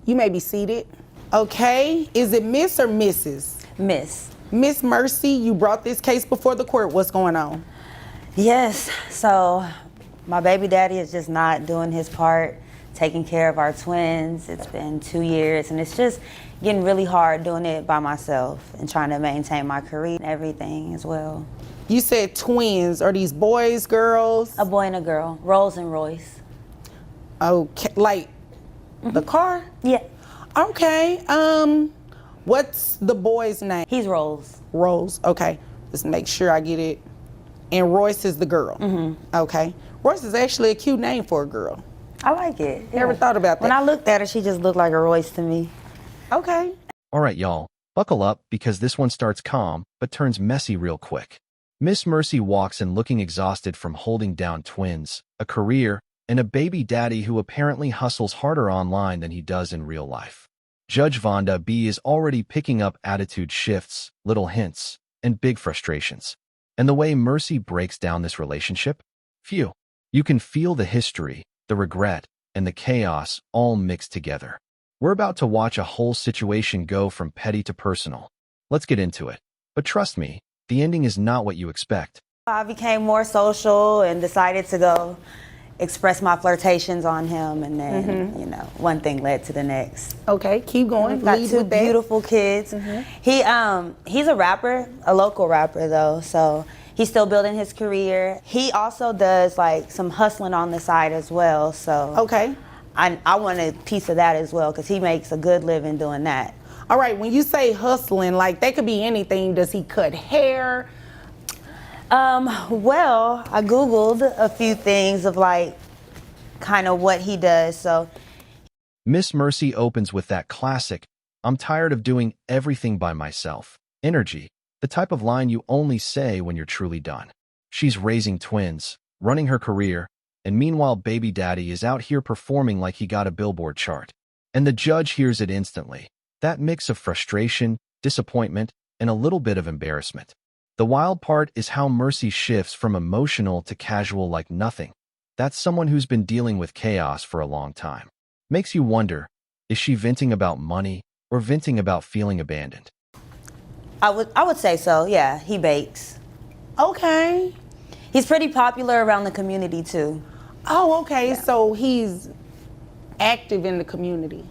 You may be seated. Okay, is it Miss or Mrs.? Miss. Miss Mercy, you brought this case before the court. What's going on? Yes, so my baby daddy is just not doing his part, taking care of our twins. It's been 2 years, and it's just getting really hard doing it by myself and trying to maintain my career and everything as well. You said twins. Are these boys, girls? A boy and a girl, Rolls and Royce. Okay, like the car? Yeah. Okay, what's the boy's name? He's Rolls. Rose, okay. Let's make sure I get it. And Royce is the girl. Okay. Royce is actually a cute name for a girl. I like it. Never thought about that. When I looked at her, she just looked like a Royce to me. Okay. All right, y'all, buckle up because this one starts calm but turns messy real quick. Miss Mercy walks in looking exhausted from holding down twins, a career, and a baby daddy who apparently hustles harder online than he does in real life. Judge Vonda B is already picking up attitude shifts, little hints, and big frustrations. And the way Mercy breaks down this relationship? Phew. You can feel the history, the regret, and the chaos all mixed together. We're about to watch a whole situation go from petty to personal. Let's get into it. But trust me, the ending is not what you expect. I became more social and decided to go express my flirtations on him, and then, you know, one thing led to the next. Okay, keep going. Got Lead two with that. beautiful kids. He's a rapper, a local rapper though, so he's still building his career. He also does like some hustling on the side as well, so Okay. I want a piece of that as well because he makes a good living doing that. All right, when you say hustling, like that could be anything. Does he cut hair? Well, I Googled a few things of like kind of what he does, so. Miss Mercy opens with that classic, "I'm tired of doing everything by myself" energy, the type of line you only say when you're truly done. She's raising twins, running her career, and meanwhile baby daddy is out here performing like he got a Billboard chart. And the judge hears it instantly. That mix of frustration, disappointment, and a little bit of embarrassment. The wild part is how Mercy shifts from emotional to casual like nothing. That's someone who's been dealing with chaos for a long time. Makes you wonder, is she venting about money or venting about feeling abandoned? I would say so, yeah, he bakes. Okay. He's pretty popular around the community too. Oh, okay. Yeah. So he's active in the community.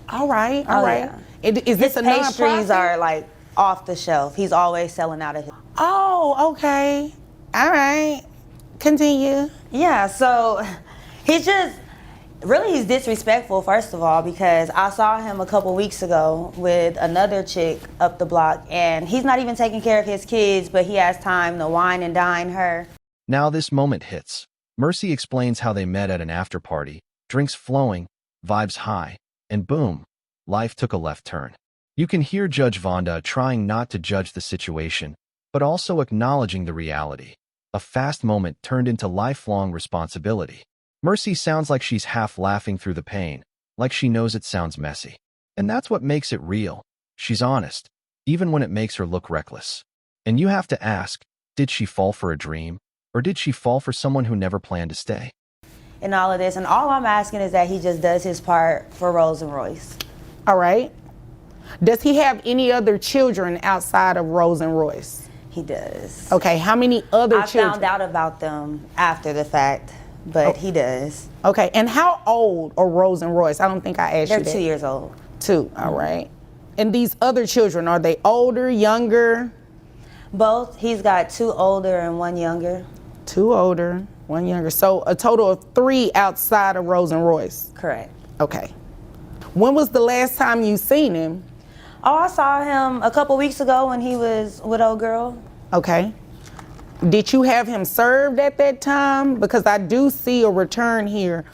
All right. All right. Yeah. Is this His a pastries nonprofit? are like off the shelf. He's always selling out of his. Oh, okay. All right. Continue. Yeah, so he's disrespectful, first of all, because I saw him a couple weeks ago with another chick up the block, and he's not even taking care of his kids, but he has time to wine and dine her. Now this moment hits. Mercy explains how they met at an after party, drinks flowing, vibes high, and boom, life took a left turn. You can hear Judge Vonda trying not to judge the situation, but also acknowledging the reality. A fast moment turned into lifelong responsibility. Mercy sounds like she's half laughing through the pain, like she knows it sounds messy. And that's what makes it real. She's honest, even when it makes her look reckless. And you have to ask, did she fall for a dream? Or did she fall for someone who never planned to stay? In all of this, and all I'm asking is that he just does his part for Rolls and Royce. All right. Does he have any other children outside of Rose and Royce? He does. Okay, how many other children? I found out about them after the fact, but he does. Okay, and how old are Rose and Royce? I don't think I asked you that. They're 2 years old. 2, all right. And these other children, are they older, younger? Both. He's got 2 older and 1 younger. 2 older, 1 younger. So a total of 3 outside of Rose and Royce? Correct. Okay. When was the last time you seen him? Oh, I saw him a couple weeks ago when he was with old girl. Okay. Did you have him served at that time? Because I do see a return here.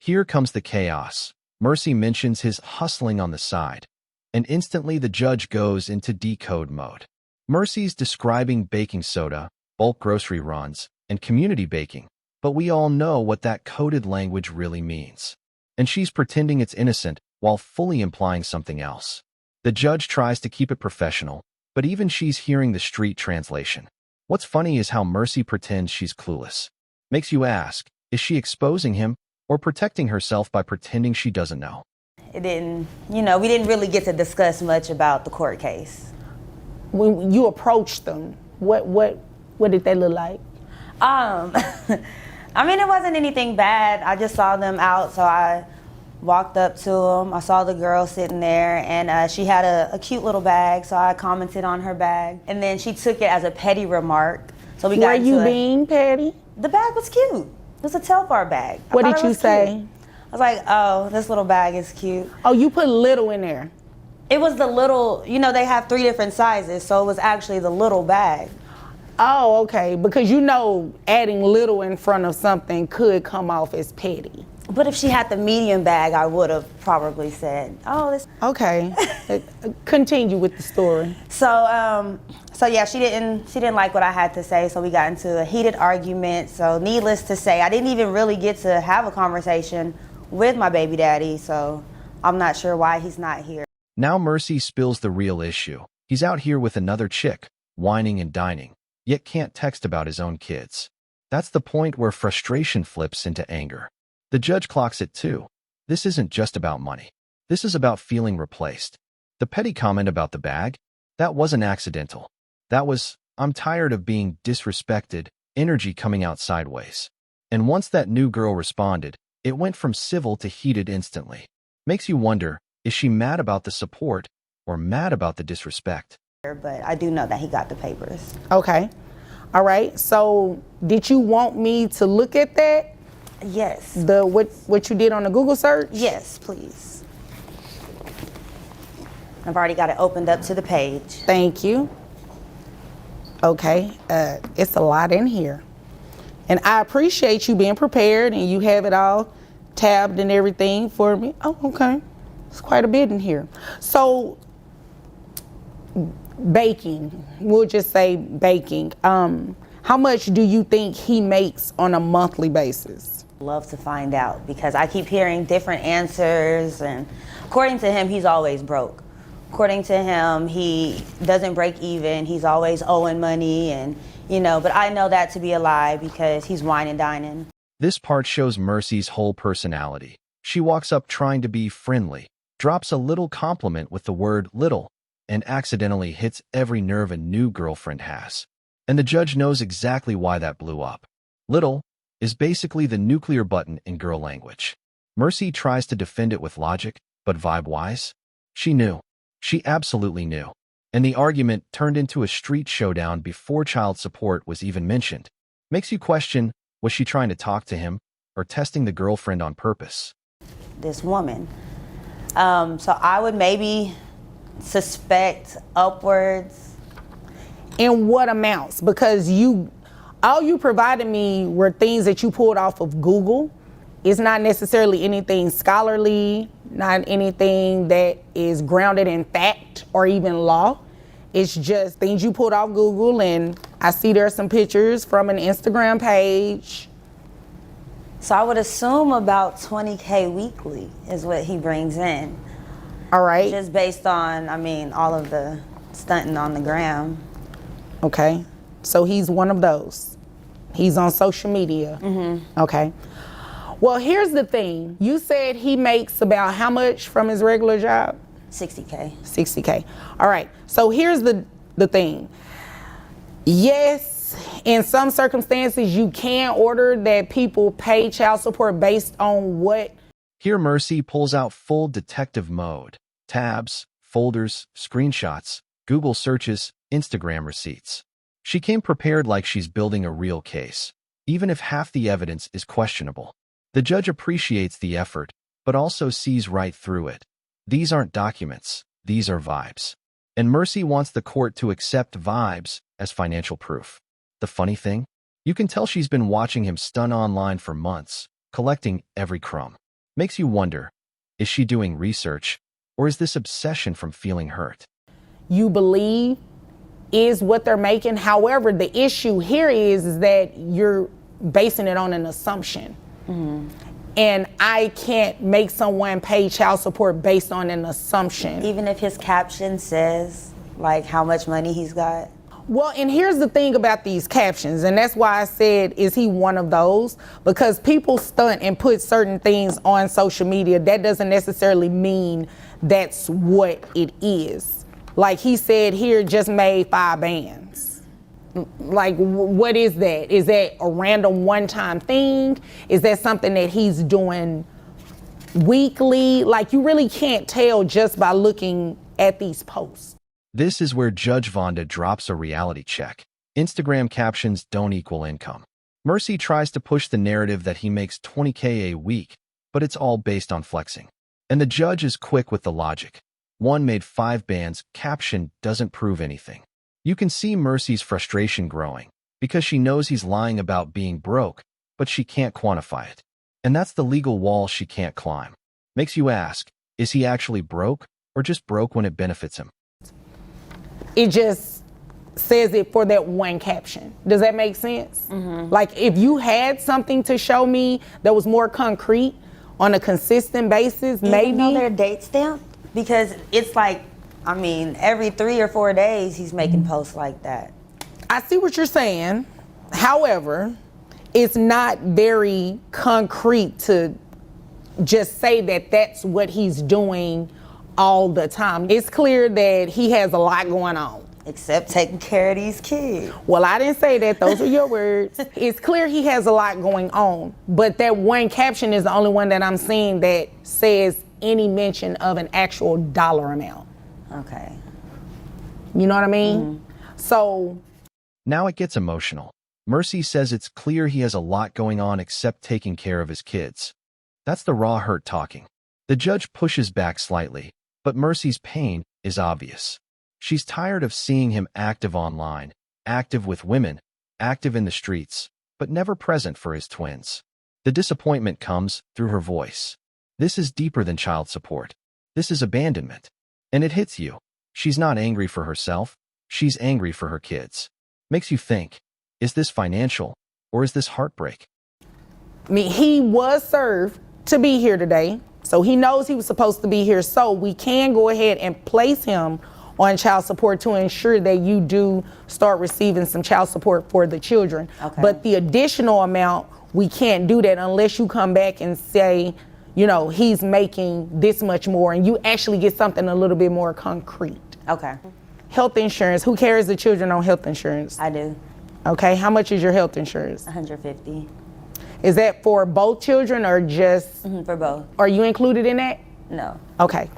Here comes the chaos. Mercy mentions his hustling on the side, and instantly the judge goes into decode mode. Mercy's describing baking soda, bulk grocery runs, and community baking, but we all know what that coded language really means. And she's pretending it's innocent while fully implying something else. The judge tries to keep it professional, but even she's hearing the street translation. What's funny is how Mercy pretends she's clueless. Makes you ask, is she exposing him or protecting herself by pretending she doesn't know? it didn't, we didn't really get to discuss much about the court case. When you approached them, what did they look like? I mean, it wasn't anything bad. I just saw them out, so I walked up to them. I saw the girl sitting there, and she had a cute little bag, so I commented on her bag. And then she took it as a petty remark. So we got Were into you being petty? The bag was cute. It was a Telfar bag. What did you say? Cute. I was like, oh, this little bag is cute. Oh, you put little in there. It was the little, they have 3 different sizes, so it was actually the little bag. Oh, okay. Because adding little in front of something could come off as petty. But if she had the medium bag, I would have probably said, oh, this. Okay. Continue with the story. So yeah, she didn't like what I had to say, so we got into a heated argument. So needless to say, I didn't even really get to have a conversation with my baby daddy, so I'm not sure why he's not here. Now Mercy spills the real issue. He's out here with another chick, whining and dining, yet can't text about his own kids. That's the point where frustration flips into anger. The judge clocks it too. This isn't just about money. This is about feeling replaced. The petty comment about the bag? That wasn't accidental. That was, I'm tired of being disrespected, energy coming out sideways. And once that new girl responded, it went from civil to heated instantly. Makes you wonder, is she mad about the support or mad about the disrespect? But I do know that he got the papers. Okay. All right. So did you want me to look at that? Yes. What you did on the Google search? Yes, please. I've already got it opened up to the page. Thank you. Okay. It's a lot in here. And I appreciate you being prepared and you have it all tabbed and everything for me. Oh, okay. It's quite a bit in here. So, baking, we'll just say baking. How much do you think he makes on a monthly basis? Love to find out because I keep hearing different answers, and according to him, he's always broke. According to him, he doesn't break even. He's always owing money, and but I know that to be a lie because he's wine and dining. This part shows Mercy's whole personality. She walks up trying to be friendly, drops a little compliment with the word little, and accidentally hits every nerve a new girlfriend has. And the judge knows exactly why that blew up. Little is basically the nuclear button in girl language. Mercy tries to defend it with logic, but vibe-wise, she knew. She absolutely knew. And the argument turned into a street showdown before child support was even mentioned. Makes you question, was she trying to talk to him or testing the girlfriend on purpose? This woman. So I would maybe suspect upwards. In what amounts? Because all you provided me were things that you pulled off of Google. It's not necessarily anything scholarly, not anything that is grounded in fact or even law. It's just things you pulled off Google, and I see there are some pictures from an Instagram page. So I would assume about $20K weekly is what he brings in. All right. Just based on, all of the stunting on the gram. Okay. So he's one of those. He's on social media. Mm-hmm. Okay. Well, here's the thing. You said he makes about how much from his regular job? $60K. $60K. All right. So here's the thing. Yes, in some circumstances, you can order that people pay child support based on what. Here Mercy pulls out full detective mode. Tabs, folders, screenshots, Google searches, Instagram receipts. She came prepared like she's building a real case, even if half the evidence is questionable. The judge appreciates the effort, but also sees right through it. These aren't documents, these are vibes. And Mercy wants the court to accept vibes as financial proof. The funny thing? You can tell she's been watching him stun online for months, collecting every crumb. Makes you wonder, is she doing research, or is this obsession from feeling hurt? You believe is what they're making. However, the issue here is that you're basing it on an assumption. Mm-hmm. And I can't make someone pay child support based on an assumption. Even if his caption says, how much money he's got? Well, and here's the thing about these captions, and that's why I said, is he one of those? Because people stunt and put certain things on social media. That doesn't necessarily mean that's what it is. Like he said here, just made 5 bands. Like, what is that? Is that a random one-time thing? Is that something that he's doing weekly? Like, you really can't tell just by looking at these posts. This is where Judge Vonda drops a reality check. Instagram captions don't equal income. Mercy tries to push the narrative that he makes $20K a week, but it's all based on flexing. And the judge is quick with the logic. One made 5 bands, caption doesn't prove anything. You can see Mercy's frustration growing because she knows he's lying about being broke, but she can't quantify it. And that's the legal wall she can't climb. Makes you ask, is he actually broke or just broke when it benefits him? It just says it for that one caption. Does that make sense? Like, if you had something to show me that was more concrete on a consistent basis, maybe. Even though they're date stamped? Because it's like, I mean, every 3 or 4 days he's making posts like that. I see what you're saying. However, it's not very concrete to just say that that's what he's doing all the time. It's clear that he has a lot going on. Except taking care of these kids. Well, I didn't say that. Those are your words. It's clear he has a lot going on. But that one caption is the only one that I'm seeing that says any mention of an actual dollar amount. Okay. You know what I mean? So. Now it gets emotional. Mercy says it's clear he has a lot going on except taking care of his kids. That's the raw hurt talking. The judge pushes back slightly, but Mercy's pain is obvious. She's tired of seeing him active online, active with women, active in the streets, but never present for his twins. The disappointment comes through her voice. This is deeper than child support. This is abandonment. And it hits you. She's not angry for herself. She's angry for her kids. Makes you think, is this financial or is this heartbreak? I mean, he was served to be here today, so he knows he was supposed to be here, so we can go ahead and place him on child support to ensure that you do start receiving some child support for the children. Okay. But the additional amount, we can't do that unless you come back and say, you know, he's making this much more, and you actually get something a little bit more concrete. Okay. Health insurance, who carries the children on health insurance? I do. Okay, how much is your health insurance? $150. Is that for both children or just? For both. Are you included in that? No. Okay,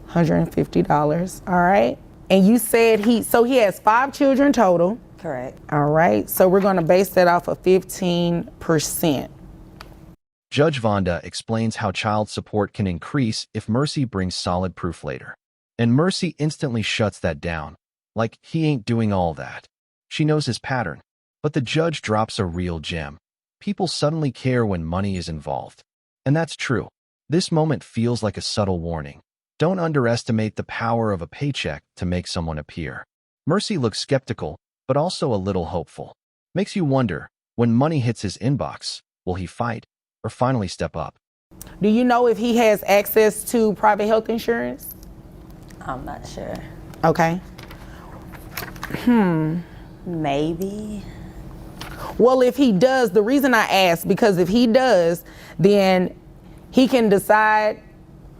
$150, all right. And you said he has 5 children total. Correct. All right, so we're gonna base that off of 15%. Judge Vonda explains how child support can increase if Mercy brings solid proof later. And Mercy instantly shuts that down, like he ain't doing all that. She knows his pattern, but the judge drops a real gem. People suddenly care when money is involved. And that's true. This moment feels like a subtle warning. Don't underestimate the power of a paycheck to make someone appear. Mercy looks skeptical, but also a little hopeful. Makes you wonder, when money hits his inbox, will he fight or finally step up? Do you know if he has access to private health insurance? I'm not sure. Okay. Maybe. Well, if he does, the reason I ask, because if he does, then he can decide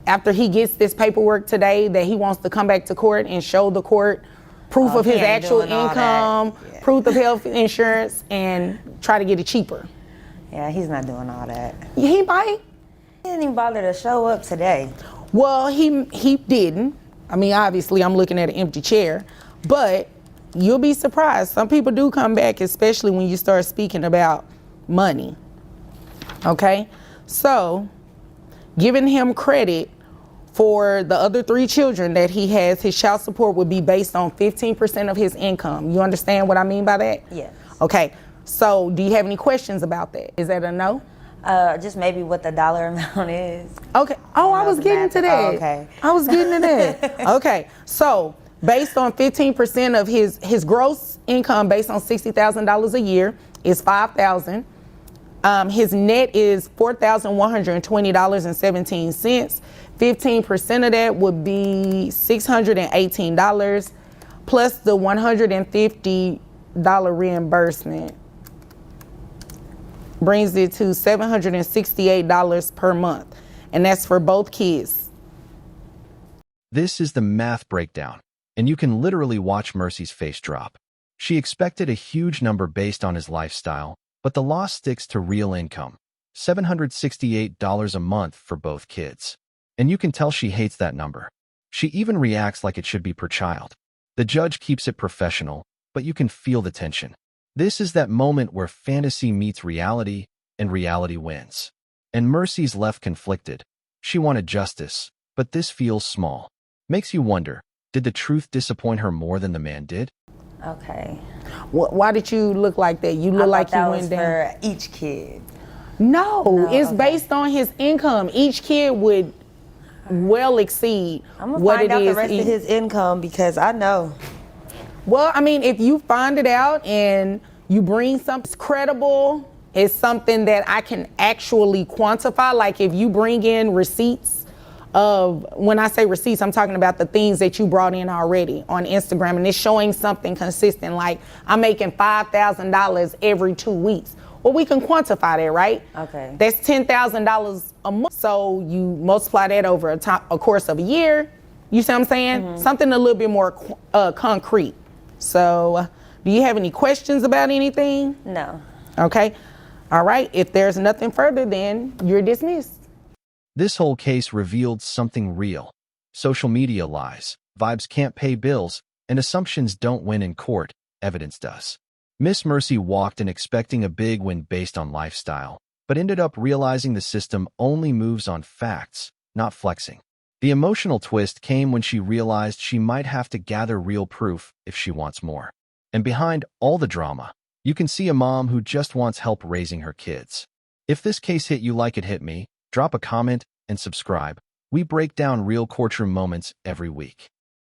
after he gets this paperwork today that he wants to come back to court and show the court proof of he his ain't actual doing all income, that. Yeah. proof of health insurance, and try to get it cheaper. Yeah, he's not doing all that. He might. He didn't even bother to show up today. Well, he didn't. I mean, obviously, I'm looking at an empty chair, but you'll be surprised. Some people do come back, especially when you start speaking about money. Okay? So, giving him credit for the other 3 children that he has, his child support would be based on 15% of his income. You understand what I mean by that? Yes. Okay. So, do you have any questions about that? Is that a no? Just maybe what the dollar amount is. Okay. Oh, I was getting to that. Oh, okay. I was getting to that. Okay. So, based on 15% of his gross income, based on $60,000 a year, is $5,000. His net is $4,120.17. 15% of that would be $618. plus the $150 reimbursement brings it to $768 per month. And that's for both kids. This is the math breakdown, and you can literally watch Mercy's face drop. She expected a huge number based on his lifestyle, but the law sticks to real income, $768 a month for both kids. And you can tell she hates that number. She even reacts like it should be per child. The judge keeps it professional, but you can feel the tension. This is that moment where fantasy meets reality, and reality wins. And Mercy's left conflicted. She wanted justice, but this feels small. Makes you wonder, did the truth disappoint her more than the man did? Okay. Why did you look like that? You look like you that went was down. for each kid. No, it's okay. based on his income. Each kid would well exceed I'm gonna what find it out is. the rest of his income because I know. Well, I mean, if you find it out and you bring something credible, it's something that I can actually quantify. Like if you bring in receipts of, when I say receipts, I'm talking about the things that you brought in already on Instagram, and it's showing something consistent, like I'm making $5,000 every 2 weeks. Well, we can quantify that, right? Okay. That's $10,000 a month. So you multiply that over a course of a year. You see what I'm saying? Mm-hmm. Something a little bit more concrete. So do you have any questions about anything? No. Okay. All right. If there's nothing further, then you're dismissed. This whole case revealed something real. Social media lies, vibes can't pay bills, and assumptions don't win in court, evidence does. Miss Mercy walked in expecting a big win based on lifestyle, but ended up realizing the system only moves on facts, not flexing. The emotional twist came when she realized she might have to gather real proof if she wants more. And behind all the drama, you can see a mom who just wants help raising her kids. If this case hit you like it hit me, drop a comment and subscribe. We break down real courtroom moments every week.